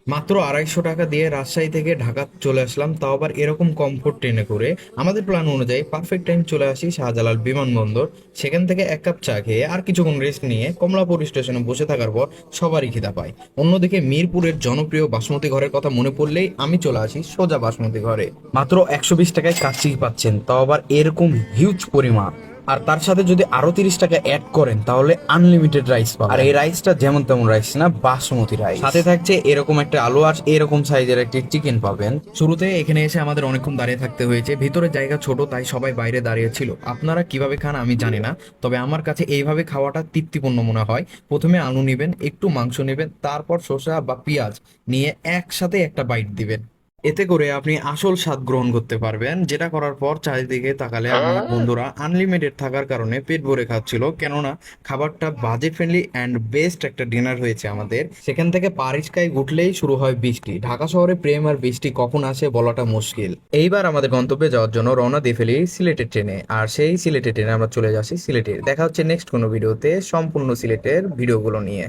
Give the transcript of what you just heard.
মাত্র 250 টাকা দিয়ে রাজশাহী থেকে ঢাকা চলে আসলাম, তাও আবার এরকম কমফোর্ট ট্রেনে করে। আমাদের প্ল্যান অনুযায়ী পারফেক্ট টাইম চলে আসি শাহজালাল বিমানবন্দর। সেখান থেকে এক কাপ চা খেয়ে আর কিছুক্ষণ রেস্ট নিয়ে কমলাপুর স্টেশনে বসে থাকার পর সবারই খিদা পায়। অন্যদিকে মিরপুরের জনপ্রিয় বাসমতি ঘরের কথা মনে পড়লেই আমি চলে আসি সোজা বাসমতি ঘরে। মাত্র 120 টাকায় কাচ্চি পাচ্ছেন, তাও আবার এরকম হিউজ পরিমাণ। আর তার সাথে যদি আরো 30 টাকা অ্যাড করেন তাহলে আনলিমিটেড রাইস পাবেন। আর এই রাইসটা যেমন তেমন রাইস না, বাসমতি রাইস। সাথে থাকছে এরকম একটা আলু আর এরকম সাইজের একটা চিকেন পাবেন। শুরুতে এখানে এসে আমাদের অনেকক্ষণ দাঁড়িয়ে থাকতে হয়েছে, ভিতরে জায়গা ছোট তাই সবাই বাইরে দাঁড়িয়ে ছিল। আপনারা কিভাবে খান আমি জানি না, তবে আমার কাছে এইভাবে খাওয়াটা তৃপ্তিপূর্ণ মনে হয়। প্রথমে আলু নেবেন, একটু মাংস নেবেন, তারপর শসা বা পেঁয়াজ নিয়ে একসাথে একটা বাইট দিবেন। এতে করে আপনি আসল স্বাদ গ্রহণ করতে পারবেন। যেটা করার পর চারিদিকে তাকালে আমার বন্ধুরা আনলিমিটেড থাকার কারণে পেট ভরে খাচ্ছিল, কেননা খাবারটা বাজেট ফ্রেন্ডলি অ্যান্ড বেস্ট একটা ডিনার হয়েছে আমাদের। সেখান থেকে পারিস্কায় উঠলেই শুরু হয় বৃষ্টি। ঢাকা শহরে প্রেম আর বৃষ্টি কখন আসে বলাটা মুশকিল। এইবার আমাদের গন্তব্যে যাওয়ার জন্য রওনা দিয়ে ফেলি সিলেটের ট্রেনে, আর সেই সিলেটের ট্রেনে আমরা চলে যাচ্ছি সিলেটে। দেখা হচ্ছে নেক্সট কোনো ভিডিওতে সম্পূর্ণ সিলেটের ভিডিওগুলো নিয়ে।